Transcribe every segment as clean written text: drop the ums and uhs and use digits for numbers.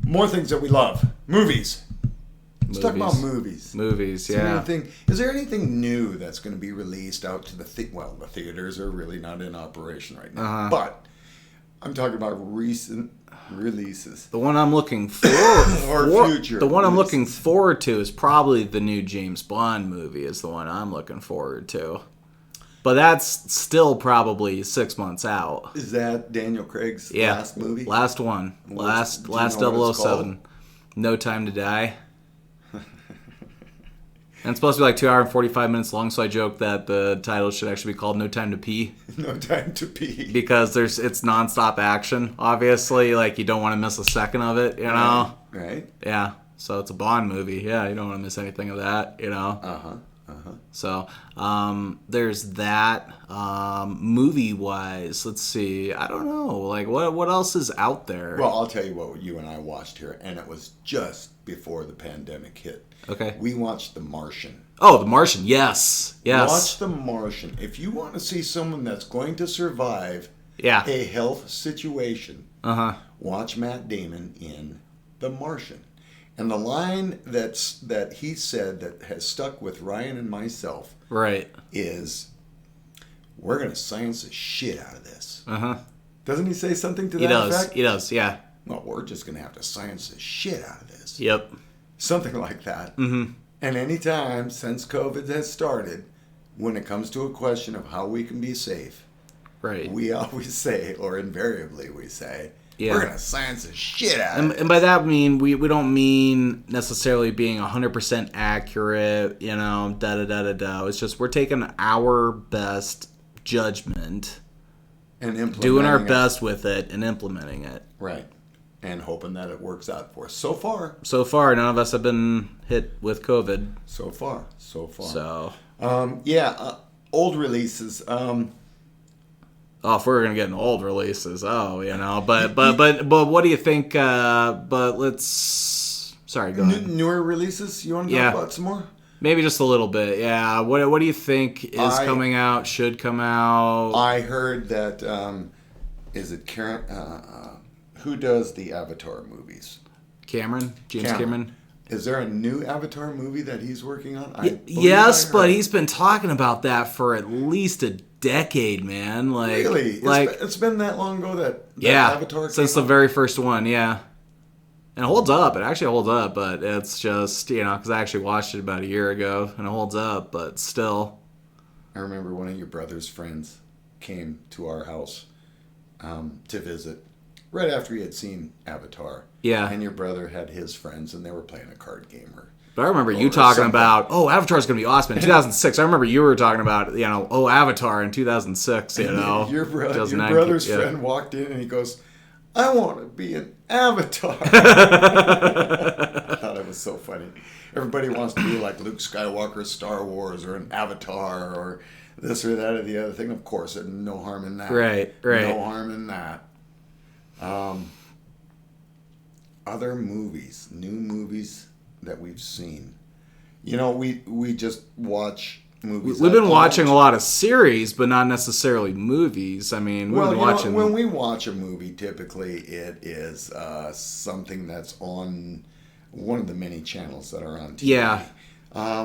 More things that we love. Movies. Let's talk about movies. Movies, yeah. Is there anything new that's going to be released out to the theaters are really not in operation right now. But I'm talking about recent releases. The one I'm looking future. The one I'm looking forward to is probably the new James Bond movie. Is the one I'm looking forward to. But that's still probably 6 months out. Is that Daniel Craig's last movie? Last one. Last 007. No Time to Die. And it's supposed to be like 2 hours and 45 minutes long, so I joke that the title should actually be called No Time to Pee. No Time to Pee. Because it's nonstop action, obviously. Like, you don't want to miss a second of it, you know? Right. Yeah. So it's a Bond movie. Yeah, you don't want to miss anything of that, you know? So, there's that. Movie-wise, let's see. I don't know. Like, what else is out there? Well, I'll tell you what you and I watched here, and it was just before the pandemic hit. Okay. We watched The Martian. Oh, The Martian. Yes. Watch The Martian. If you want to see someone that's going to survive a health situation, watch Matt Damon in The Martian. And the line that he said that has stuck with Ryan and myself is, we're going to science the shit out of this. Doesn't he say something to that effect? He does, yeah. Well, we're just going to have to science the shit out of this. Yep. Something like that. And any time since COVID has started, when it comes to a question of how we can be safe, we always say, or invariably we say, we're going to science the shit out of it. And by that we don't mean necessarily being 100% accurate, you know, da-da-da-da-da. It's just we're taking our best judgment and doing our best with it and implementing it. Right. And hoping that it works out for us. So far, none of us have been hit with COVID. So far. So. Old releases. If we're gonna get into old releases, you know. But what do you think? Sorry, go ahead. Newer releases. You want to talk about some more? Maybe just a little bit. Yeah. What do you think is coming out? Should come out? I heard that. Is it Karen? Who does the Avatar movies? James Cameron. Is there a new Avatar movie that he's working on? Yes, but he's been talking about that for at least a decade, man. Like, really? It's been that long ago that Avatar came since the very first one, yeah. And it holds up. It actually holds up, but it's just, you know, because I actually watched it about a year ago, and it holds up, but still. I remember one of your brother's friends came to our house to visit right after he had seen Avatar. Yeah. And your brother had his friends, and they were playing a card game. But I remember you talking about, Avatar's going to be awesome in 2006. I remember you were talking about, you know, Avatar in 2006, you know. Your brother's friend walked in, and he goes, I want to be an Avatar. I thought it was so funny. Everybody wants to be like Luke Skywalker, Star Wars, or an Avatar, or this or that or the other thing. Of course, there's no harm in that. Right. No harm in that. Other movies, new movies that we've seen. You know, we just watch movies. We've been watching a lot of series, but not necessarily movies. I mean, we've been watching. When we watch a movie, typically it is something that's on one of the many channels that are on TV. Yeah.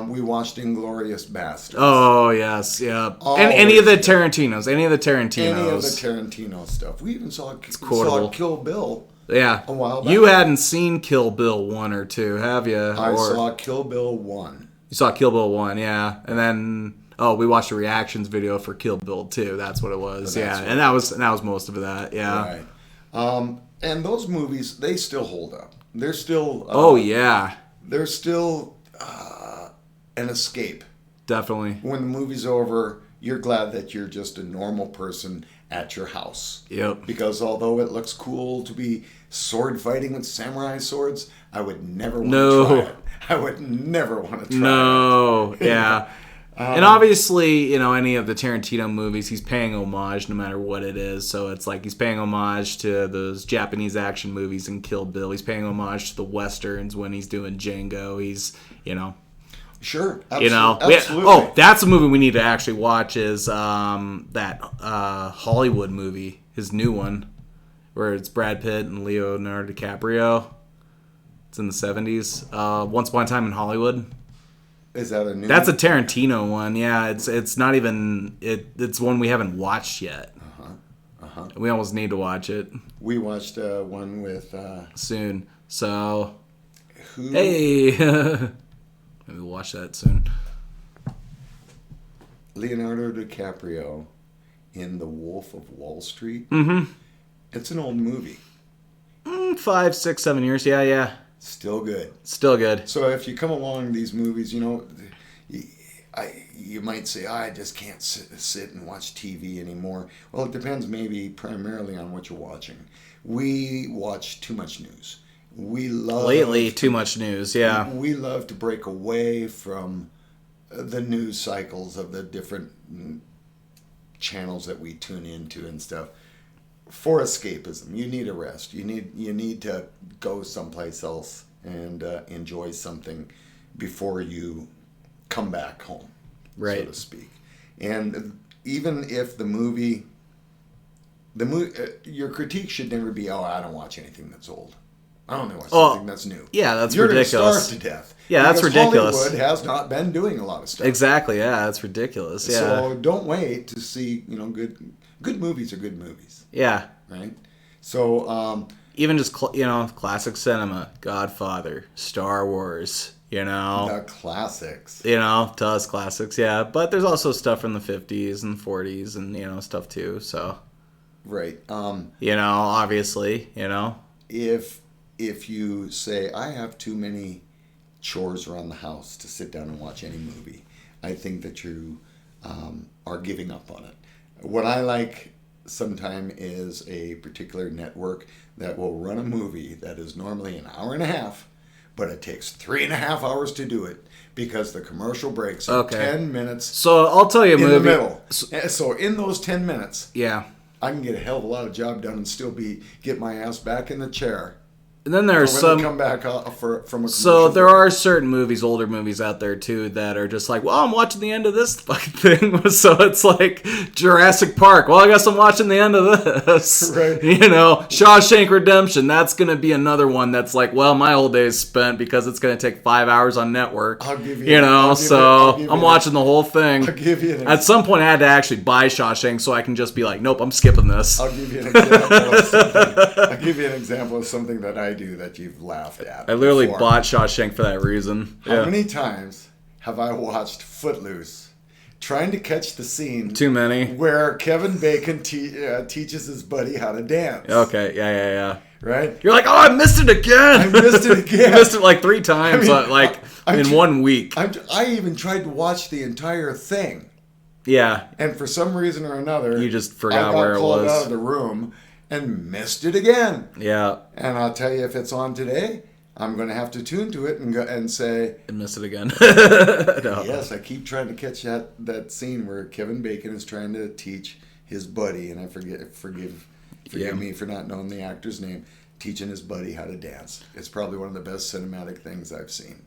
We watched Inglourious Basterds. Oh, yes, yeah. And any of the Tarantinos. Any of the Tarantino stuff. We even saw Kill Bill. Yeah. A while back. You hadn't seen Kill Bill 1 or 2, have you? I saw Kill Bill 1. You saw Kill Bill 1, yeah. And then, we watched a reactions video for Kill Bill 2. That's what it was, yeah. And that was most of that, yeah. Right. And those movies, they still hold up. They're still... They're still an escape. Definitely. When the movie's over, you're glad that you're just a normal person at your house. Yep. Because although it looks cool to be sword fighting with samurai swords, I would never want to try it. I would never want to try it. No, yeah. And obviously, you know, any of the Tarantino movies, he's paying homage no matter what it is. So it's like he's paying homage to those Japanese action movies in Kill Bill. He's paying homage to the Westerns when he's doing Django. He's, you know... Sure, absolutely. You know, absolutely. That's a movie we need to actually watch. Is that Hollywood movie, his new one, where it's Brad Pitt and Leonardo DiCaprio. It's in the 70s. Once Upon a Time in Hollywood. Is that a new? That's a Tarantino one. Yeah, it's not even it's one we haven't watched yet. We almost need to watch it. We watched one with soon. So who? Hey, maybe we'll watch that soon. Leonardo DiCaprio in The Wolf of Wall Street. Mm-hmm. It's an old movie. 5, 6, 7 years. Yeah. Still good. Still good. So if you come along these movies, you know, you might say, I just can't sit and watch TV anymore. Well, it depends maybe primarily on what you're watching. We watch too much news. Lately, too much news, yeah. We love to break away from the news cycles of the different channels that we tune into and stuff. For escapism, you need a rest. You need to go someplace else and enjoy something before you come back home, right, so to speak. And even if the movie, your critique should never be, oh, I don't watch anything that's old. I only watch something that's new. Yeah, that's You're ridiculous. You're going to starve to death. Yeah, that's ridiculous. Hollywood has not been doing a lot of stuff. Exactly. Yeah, that's ridiculous. Yeah. So don't wait to see. Good movies are good movies. Yeah. Right. So even just classic cinema, Godfather, Star Wars. The classics. To us classics. Yeah, but there's also stuff from the 50s and 40s and stuff too. So. Right. Obviously. If you say, I have too many chores around the house to sit down and watch any movie, I think that you are giving up on it. What I like sometimes is a particular network that will run a movie that is normally an hour and a half, but it takes 3.5 hours to do it because the commercial breaks are 10 minutes. So I'll tell you a movie. In the middle. So in those 10 minutes, yeah, I can get a hell of a lot of job done and still get my ass back in the chair. And then there are some come back from a commercial. So there are certain movies, older movies out there too, that are just like, well, I'm watching the end of this fucking thing. So it's like Jurassic Park. Well, I guess I'm watching the end of this. Right. Shawshank Redemption. That's going to be another one that's like, well, my whole day is spent because it's going to take 5 hours on network. I'll give you. I'm watching the whole thing. I'll give you. At some point, I had to actually buy Shawshank so I can just be like, nope, I'm skipping this. I'll give you an example of something. I'll give you an example of something that I do that you've laughed at. I literally bought Shawshank for that reason. How many times have I watched Footloose trying to catch the scene? Too many. Where Kevin Bacon teaches his buddy how to dance. Okay, yeah. Right? You're like, oh, I missed it again. You missed it like 3 times, in 1 week. I even tried to watch the entire thing. Yeah. And for some reason or another, you just forgot where it was. I got called out of the room and missed it again. Yeah. And I'll tell you, if it's on today, I'm going to have to tune to it and say... And miss it again. No. Yes, I keep trying to catch that scene where Kevin Bacon is trying to teach his buddy, and I forgive me for not knowing the actor's name, teaching his buddy how to dance. It's probably one of the best cinematic things I've seen.